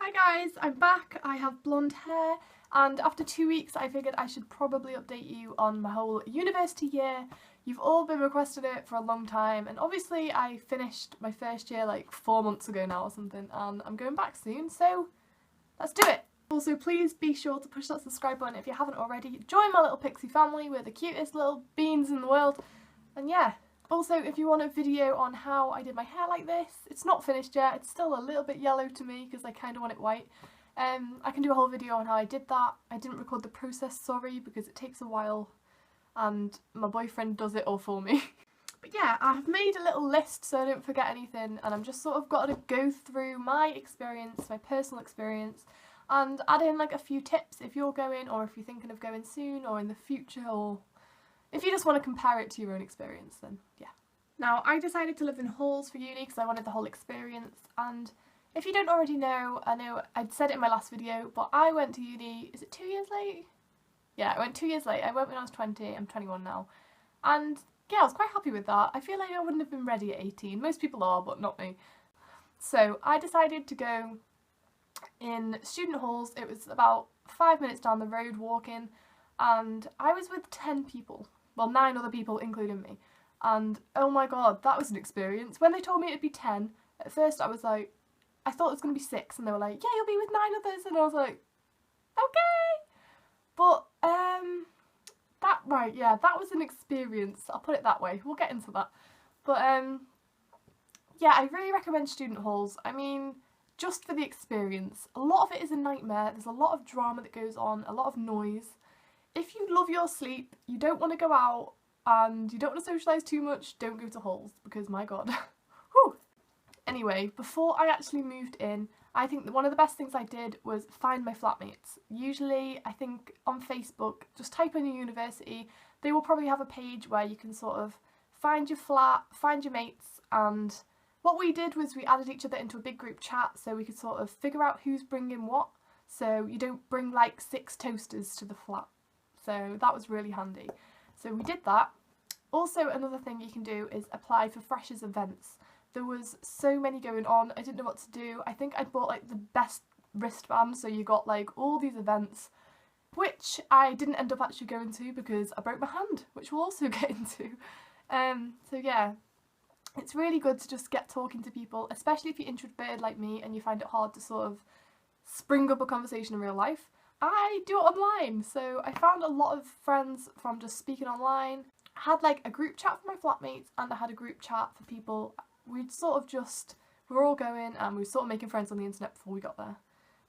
Hi guys, I'm back. I have blonde hair and after 2 weeks I figured I should probably update you on my whole university year. You've all been requesting it for a long time and obviously I finished my first year like 4 months ago now or something and I'm going back soon, so let's do it! Also please be sure to push that subscribe button if you haven't already. Join my little pixie family, we're the cutest little beans in the world, and yeah. Also, if you want a video on how I did my hair like this, it's not finished yet, it's still a little bit yellow to me because I kind of want it white. I can do a whole video on how I did that. I didn't record the process, sorry, because it takes a while and my boyfriend does it all for me. But yeah, I've made a little list so I don't forget anything, and I'm just sort of got to go through my experience, my personal experience, and add in like a few tips if you're going, or if you're thinking of going soon or in the future, or if you just want to compare it to your own experience, then yeah. Now, I decided to live in halls for uni because I wanted the whole experience, and if you don't already know, I know I'd said it in my last video, but I went to uni, is it 2 years late? Yeah, I went 2 years late. I went when I was 20, I'm 21 now, and yeah, I was quite happy with that. I feel like I wouldn't have been ready at 18. Most people are, but not me. So I decided to go in student halls. It was about 5 minutes down the road walking, and I was with 10 people. Well, 9 other people including me, and oh my god, that was an experience. When they told me it'd be 10, at first I was like, I thought it was going to be 6, and they were like, yeah, you'll be with 9 others, and I was like, okay, but that was an experience, I'll put it that way. We'll get into that, but yeah, I really recommend student halls. I mean, just for the experience. A lot of it is a nightmare, there's a lot of drama that goes on, a lot of noise. If you love your sleep, you don't want to go out, and you don't want to socialise too much, don't go to halls, because my god. Whew. Anyway, before I actually moved in, I think that one of the best things I did was find my flatmates. Usually, I think on Facebook, just type in your university, they will probably have a page where you can sort of find your flat, find your mates, and what we did was we added each other into a big group chat so we could sort of figure out who's bringing what, so you don't bring like 6 toasters to the flat. So that was really handy. So we did that. Also, another thing you can do is apply for freshers events. There was so many going on, I didn't know what to do. I think I bought like the best wristband, so you got like all these events, which I didn't end up actually going to because I broke my hand, which we'll also get into. So yeah, it's really good to just get talking to people, especially if you're introverted like me and you find it hard to sort of spring up a conversation in real life. I do it online, so I found a lot of friends from just speaking online. I had like a group chat for my flatmates and I had a group chat for people. We were all going and we were sort of making friends on the internet before we got there.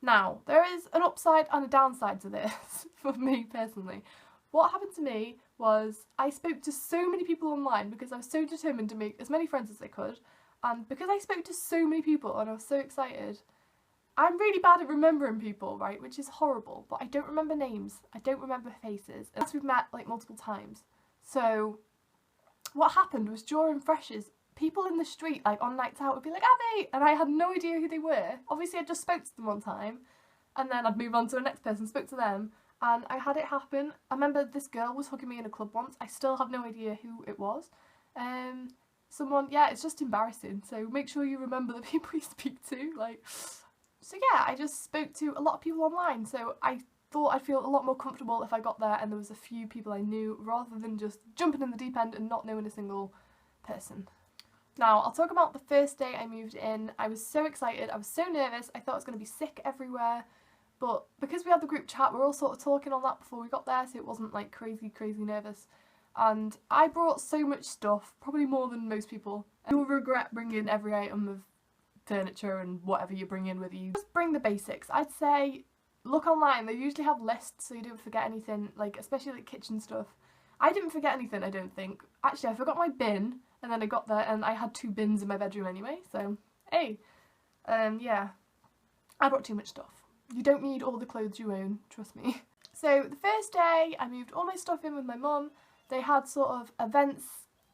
Now, there is an upside and a downside to this for me personally. What happened to me was I spoke to so many people online because I was so determined to make as many friends as I could, and because I spoke to so many people and I was so excited, I'm really bad at remembering people, right, which is horrible, but I don't remember names, I don't remember faces, unless we've met like multiple times. So what happened was during freshers, people in the street, like on nights out, would be like, Abby! And I had no idea who they were. Obviously I just spoke to them one time, and then I'd move on to the next person, spoke to them, and I had it happen. I remember this girl was hugging me in a club once, I still have no idea who it was. Yeah, it's just embarrassing, so make sure you remember the people you speak to, like. So yeah, I just spoke to a lot of people online, so I thought I'd feel a lot more comfortable if I got there and there was a few people I knew, rather than just jumping in the deep end and not knowing a single person. Now, I'll talk about the first day I moved in. I was so excited, I was so nervous, I thought I was going to be sick everywhere, but because we had the group chat, we were all sort of talking on that before we got there, so it wasn't like crazy nervous. And I brought so much stuff, probably more than most people. You'll regret bringing every item of furniture and whatever you bring in with you. Just bring the basics. I'd say look online, they usually have lists so you don't forget anything, like especially like kitchen stuff. I didn't forget anything, I don't think. Actually, I forgot my bin, and then I got there and I had 2 bins in my bedroom anyway, so hey. Yeah, I brought too much stuff. You don't need all the clothes you own, trust me. So the first day I moved all my stuff in with my mum. They had sort of events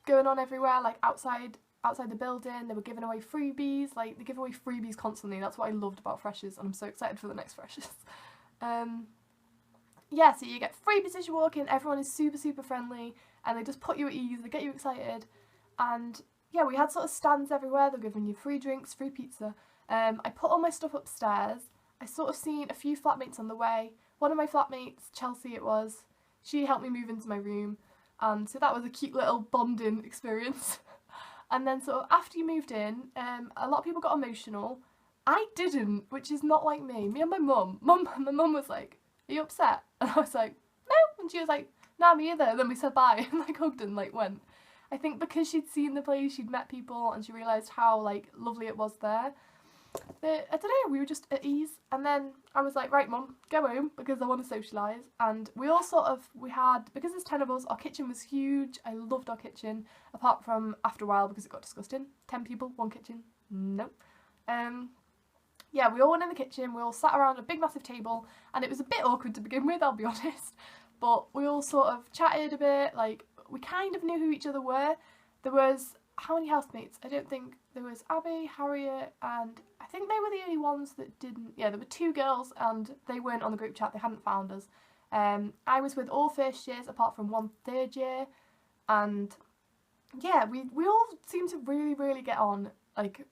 going on everywhere, like outside the building. They were giving away freebies, like they give away freebies constantly. That's what I loved about freshers, and I'm so excited for the next freshers. Yeah, so you get freebies as you walk in, everyone is super friendly, and they just put you at ease, they get you excited. And yeah, we had sort of stands everywhere, they're giving you free drinks, free pizza. I put all my stuff upstairs, I sort of seen a few flatmates on the way. One of my flatmates, Chelsea it was, she helped me move into my room, and so that was a cute little bonding experience. And then sort of after you moved in, a lot of people got emotional. I didn't, which is not like me. Me and my mum. My mum was like, "Are you upset?" And I was like, "No." And she was like, "Nah, me either." And then we said bye and like hugged and like went. I think because she'd seen the place, she'd met people, and she realised how like lovely it was there. But I don't know, we were just at ease. And then I was like, "Right, Mum, go home because I want to socialise." And we all we had, because there's 10 of us, our kitchen was huge. I loved our kitchen, apart from after a while because it got disgusting. 10 people, one kitchen, nope. Yeah, we all went in the kitchen, we all sat around a big massive table, and it was a bit awkward to begin with, I'll be honest. But we all sort of chatted a bit, like, we kind of knew who each other were. There was, how many housemates? I don't think, there was Abby, Harriet, and I think they were the only ones that didn't, yeah, there were 2 girls, and they weren't on the group chat, they hadn't found us. I was with all first years, apart from 1 third year, and yeah, we all seemed to really get on, like,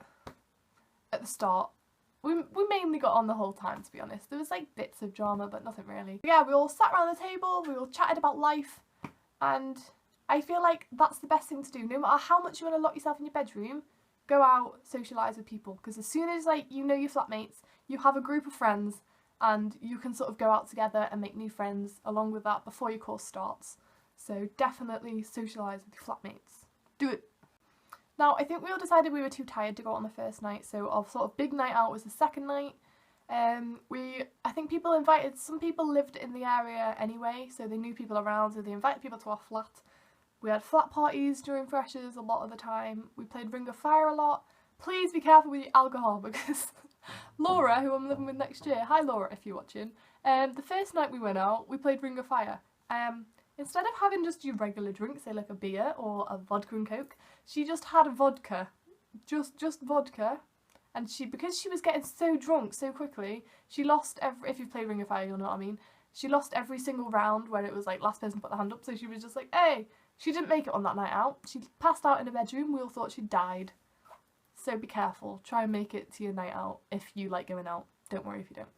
at the start. We mainly got on the whole time, to be honest. There was like bits of drama, but nothing really. Yeah, we all sat around the table, we all chatted about life, and I feel like that's the best thing to do. No matter how much you want to lock yourself in your bedroom, go out, socialise with people. Because as soon as like you know your flatmates, you have a group of friends, and you can sort of go out together and make new friends along with that before your course starts. So definitely socialise with your flatmates. Do it! Now, I think we all decided we were too tired to go out on the first night, so our sort of big night out was the second night. I think some people lived in the area anyway, so they knew people around, so they invited people to our flat. We had flat parties during freshers a lot of the time. We played Ring of Fire a lot. Please be careful with your alcohol, because Laura, who I'm living with next year, hi Laura if you're watching, the first night we went out, we played Ring of Fire. Instead of having just your regular drink, say like a beer or a vodka and coke, she just had vodka. Just vodka. And because she was getting so drunk so quickly, she lost if you've played Ring of Fire, you'll know what I mean. She lost every single round where it was like last person put their hand up, so she was just like, hey! She didn't make it on that night out. She passed out in her bedroom, we all thought she died. So be careful. Try and make it to your night out if you like going out. Don't worry if you don't.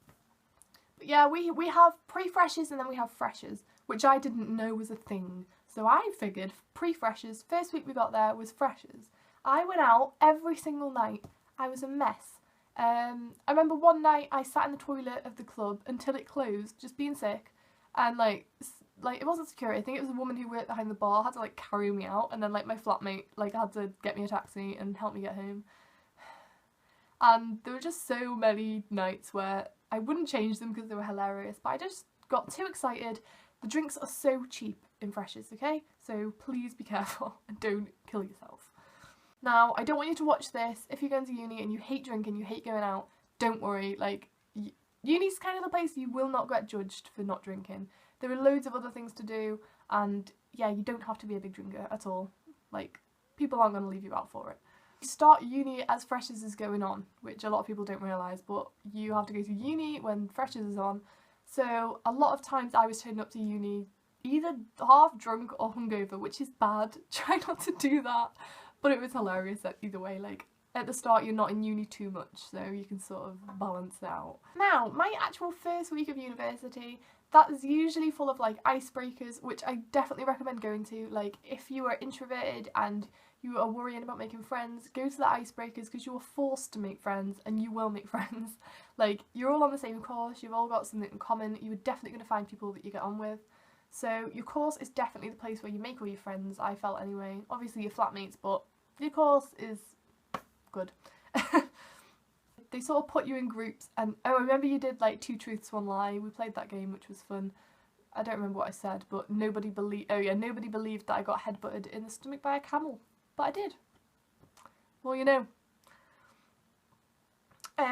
But yeah, we have pre-freshers and then we have freshers, which I didn't know was a thing. So I figured pre-freshers, first week we got there was freshers. I went out every single night. I was a mess. I remember one night I sat in the toilet of the club until it closed, just being sick, and like it wasn't security. I think it was a woman who worked behind the bar had to like carry me out, and then like my flatmate like had to get me a taxi and help me get home. And there were just so many nights where I wouldn't change them because they were hilarious, but I just got too excited. The drinks are so cheap in freshers, okay? So please be careful and don't kill yourself. Now, I don't want you to watch this. If you're going to uni and you hate drinking, you hate going out, don't worry. Like, uni's kind of the place you will not get judged for not drinking. There are loads of other things to do, and yeah, you don't have to be a big drinker at all. Like, people aren't going to leave you out for it. You start uni as freshers is going on, which a lot of people don't realise, but you have to go to uni when freshers is on. So a lot of times I was turning up to uni either half drunk or hungover, which is bad. Try not to do that. But it was hilarious either way. Like, at the start you're not in uni too much, so you can sort of balance it out. Now, my actual first week of university, that is usually full of like icebreakers, which I definitely recommend going to. Like, if you are introverted and you are worrying about making friends, go to the icebreakers because you are forced to make friends and you will make friends. Like, you're all on the same course, you've all got something in common, you are definitely going to find people that you get on with. So your course is definitely the place where you make all your friends, I felt anyway. Obviously your flatmates, but your course is good. They sort of put you in groups, and oh, I remember you did like 2 truths, 1 lie. We played that game, which was fun. I don't remember what I said, but nobody believed that I got headbutted in the stomach by a camel. But I did. Well, you know.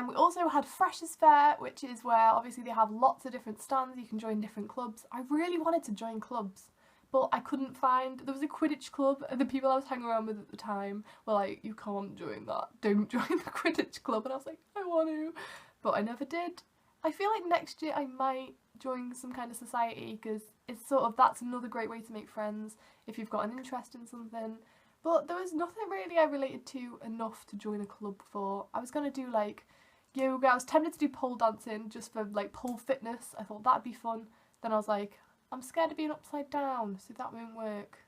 We also had Freshers Fair, which is where obviously they have lots of different stands, you can join different clubs. I really wanted to join clubs, but I couldn't find, there was a Quidditch club and the people I was hanging around with at the time were like, you can't join that, don't join the Quidditch club, and I was like, I want to, but I never did. I feel like next year I might join some kind of society because it's sort of, that's another great way to make friends if you've got an interest in something. But there was nothing really I related to enough to join a club for. I was going to do like yoga. I was tempted to do pole dancing just for like pole fitness. I thought that'd be fun. Then I was like, I'm scared of being upside down, so that won't work.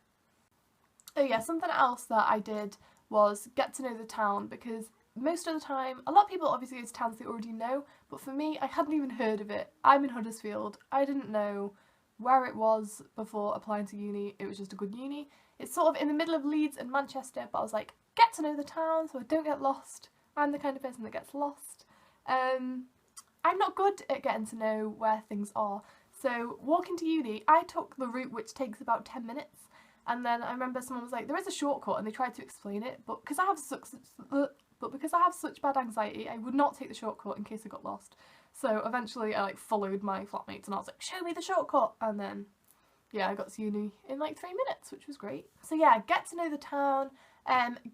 Oh yeah, something else that I did was get to know the town, because most of the time, a lot of people obviously go to towns they already know, but for me, I hadn't even heard of it. I'm in Huddersfield. I didn't know where it was before applying to uni. It was just a good uni. It's sort of in the middle of Leeds and Manchester, but I was like, get to know the town so I don't get lost. I'm the kind of person that gets lost. I'm not good at getting to know where things are. So walking to uni, I took the route which takes about 10 minutes. And then I remember someone was like, there is a shortcut, and they tried to explain it, but because I have such bad anxiety, I would not take the shortcut in case I got lost. So eventually I like followed my flatmates and I was like, show me the shortcut, and then yeah, I got to uni in like 3 minutes, which was great. So yeah, get to know the town,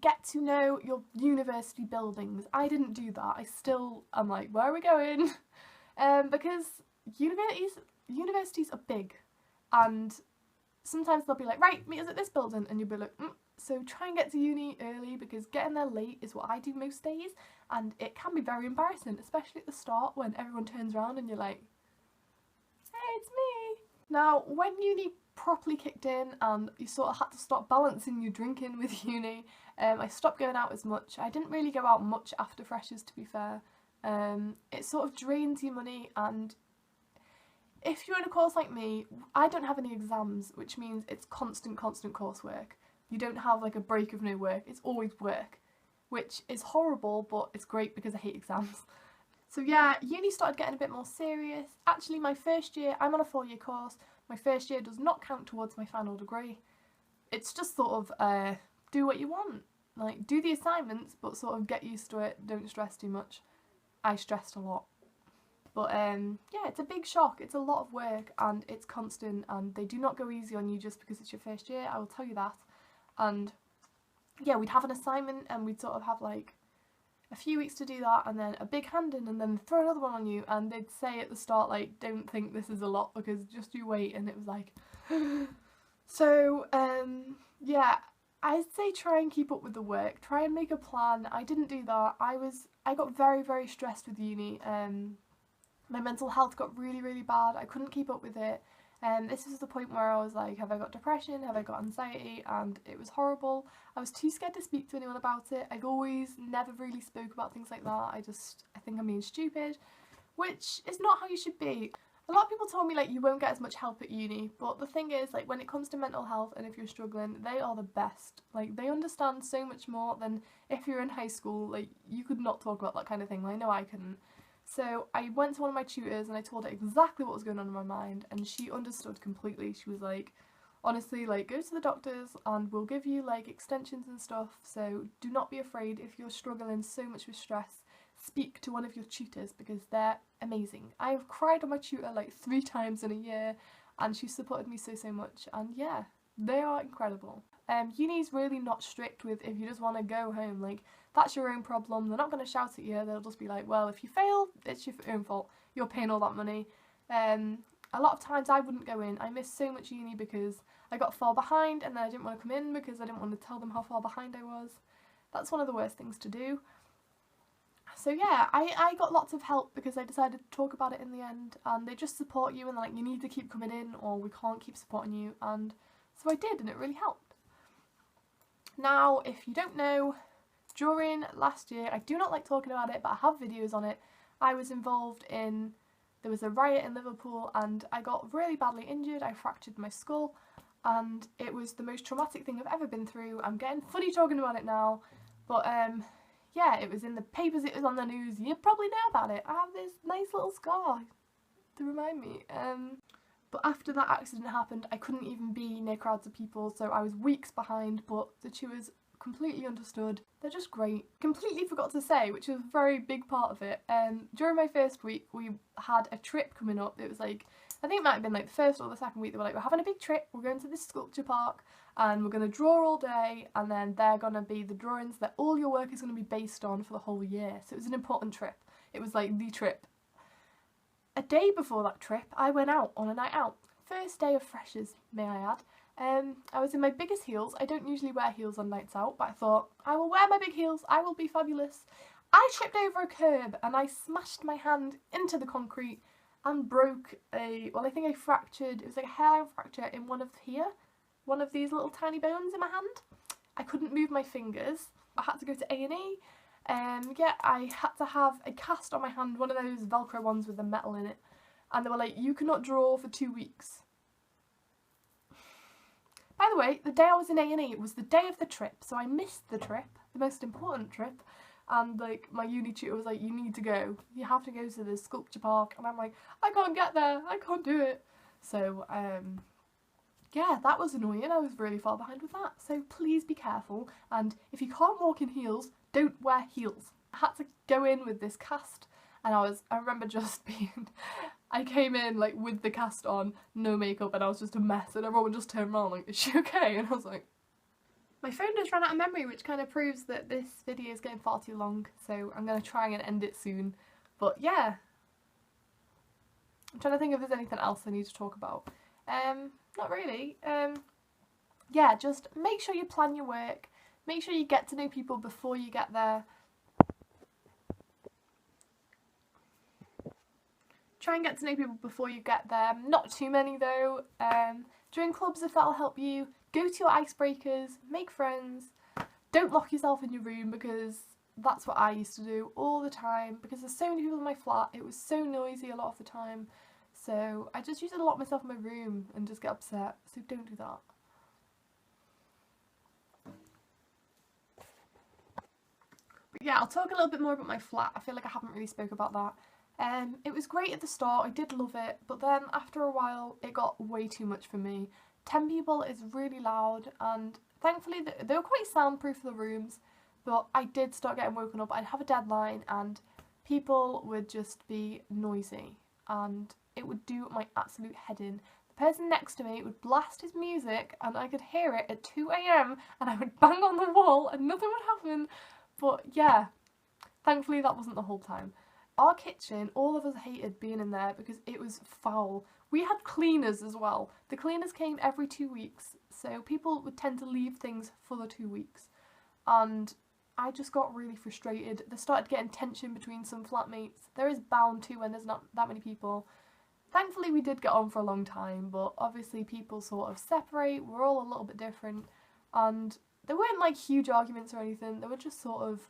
get to know your university buildings. I didn't do that. I'm like, where are we going? Because universities are big, and sometimes they'll be like, right, meet us at this building, and you'll be like, So try and get to uni early, because getting there late is what I do most days, and it can be very embarrassing, especially at the start when everyone turns around and you're like, hey, it's me. Now, when uni properly kicked in and you sort of had to stop balancing your drinking with uni, I stopped going out as much. I didn't really go out much after freshers, to be fair. It sort of drains your money, and if you're in a course like me, I don't have any exams, which means it's constant coursework. You don't have like a break of no work, it's always work, which is horrible, but it's great because I hate exams. So yeah, uni started getting a bit more serious. Actually, my first year, I'm on a 4-year course, my first year does not count towards my final degree. It's just sort of do what you want, like do the assignments, but sort of get used to it, don't stress too much. I stressed a lot. But yeah, it's a big shock, it's a lot of work, and it's constant, and they do not go easy on you just because it's your first year, I will tell you that. And yeah, we'd have an assignment and we'd sort of have like a few weeks to do that, and then a big hand in, and then throw another one on you, and they'd say at the start like, don't think this is a lot because just you wait, and it was like so yeah, I'd say try and keep up with the work, try and make a plan. I didn't do that. I got very stressed with uni. My mental health got really bad. I couldn't keep up with it. This was the point where I was like, have I got depression? Have I got anxiety? And it was horrible. I was too scared to speak to anyone about it. I've always never really spoke about things like that. I think I'm being stupid, which is not how you should be. A lot of people told me like you won't get as much help at uni, but the thing is, like when it comes to mental health and if you're struggling, they are the best. Like they understand so much more than if you're in high school. Like you could not talk about that kind of thing. I know I couldn't. So I went to one of my tutors and I told her exactly what was going on in my mind, and she understood completely. She was like, honestly, like go to the doctors and we'll give you like extensions and stuff, so do not be afraid if you're struggling so much with stress. Speak to one of your tutors because they're amazing. I've cried on my tutor like 3 times in a year, and she supported me so much, and yeah, they are incredible. Uni's really not strict with if you just want to go home, like that's your own problem. They're not going to shout at you, they'll just be like, well, if you fail, it's your own fault, you're paying all that money. A lot of times I wouldn't go in. I missed so much uni because I got far behind, and then I didn't want to come in because I didn't want to tell them how far behind I was. That's one of the worst things to do. So yeah, I got lots of help because I decided to talk about it in the end, and they just support you and they're like, you need to keep coming in or we can't keep supporting you, and so I did, and it really helped. Now, if you don't know, during last year, I do not like talking about it, but I have videos on it. I was involved in, there was a riot in Liverpool and I got really badly injured. I fractured my skull, and it was the most traumatic thing I've ever been through. I'm getting funny talking about it now, but yeah, it was in the papers, it was on the news, you probably know about it. I have this nice little scar to remind me. But after that accident happened, I couldn't even be near crowds of people, so I was weeks behind, but the tutors completely understood. They're just great. Completely forgot to say, which was a very big part of it, during my first week we had a trip coming up. It was like, I think it might have been like the first or the second week, they were like, we're having a big trip, we're going to this sculpture park and we're going to draw all day, and then they're going to be the drawings that all your work is going to be based on for the whole year. So it was an important trip. It was like the trip. A day before that trip, I went out on a night out. First day of freshers, may I add. I was in my biggest heels. I don't usually wear heels on nights out, but I thought, I will wear my big heels, I will be fabulous. I tripped over a curb and I smashed my hand into the concrete and broke well, I think I fractured, it was like a hairline fracture in one of these little tiny bones in my hand. I couldn't move my fingers. I had to go to A&E. Yeah, I had to have a cast on my hand, one of those Velcro ones with the metal in it. And they were like, you cannot draw for 2 weeks. By the way, the day I was in A&E, it was the day of the trip, so I missed the trip, the most important trip. And like my uni tutor was like, you need to go. You have to go to the sculpture park. And I'm like, I can't get there. I can't do it. So, yeah, that was annoying. I was really far behind with that. So please be careful. And if you can't walk in heels, don't wear heels. I had to go in with this cast. And I remember just being, I came in like with the cast on, no makeup, and I was just a mess. And everyone just turned around like, is she okay? And I was like, my phone just ran out of memory, which kind of proves that this video is getting far too long, so I'm going to try and end it soon. But yeah, I'm trying to think if there's anything else I need to talk about. Not really. Yeah, just make sure you plan your work, make sure you get to know people before you get there. Try and get to know people before you get there, not too many though. Join clubs if that'll help you. Go to your icebreakers, make friends. Don't lock yourself in your room, because that's what I used to do all the time, because there's so many people in my flat. It was so noisy a lot of the time. So I just used to lock myself in my room and just get upset. So don't do that. But yeah, I'll talk a little bit more about my flat. I feel like I haven't really spoke about that. It was great at the start, I did love it, but then after a while it got way too much for me. 10 people is really loud, and thankfully they were quite soundproof, the rooms, but I did start getting woken up. I'd have a deadline and people would just be noisy and it would do my absolute head in. The person next to me would blast his music and I could hear it at 2 AM and I would bang on the wall and nothing would happen. But yeah, thankfully that wasn't the whole time. Our kitchen, all of us hated being in there because it was foul. We had cleaners as well. The cleaners came every 2 weeks, so people would tend to leave things for the 2 weeks. And I just got really frustrated. There started getting tension between some flatmates. There is bound to when there's not that many people. Thankfully we did get on for a long time, but obviously people sort of separate. We're all a little bit different. And there weren't like huge arguments or anything. They were just sort of,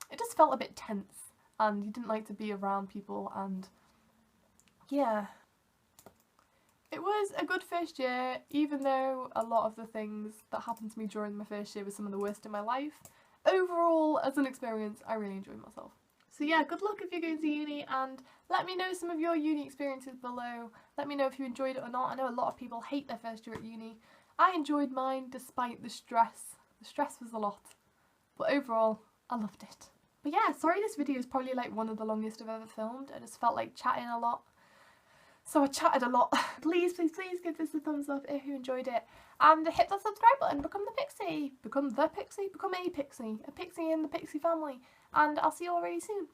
it just felt a bit tense. And you didn't like to be around people, and yeah. It was a good first year, even though a lot of the things that happened to me during my first year were some of the worst in my life. Overall, as an experience, I really enjoyed myself. So yeah, good luck if you're going to uni, and let me know some of your uni experiences below. Let me know if you enjoyed it or not. I know a lot of people hate their first year at uni. I enjoyed mine despite the stress. The stress was a lot, but overall, I loved it. But yeah, sorry this video is probably like one of the longest I've ever filmed. I just felt like chatting a lot. So I chatted a lot. Please, please, please give this a thumbs up if you enjoyed it. And hit the subscribe button. Become the pixie. Become the pixie. Become a pixie. A pixie in the pixie family. And I'll see you all really soon.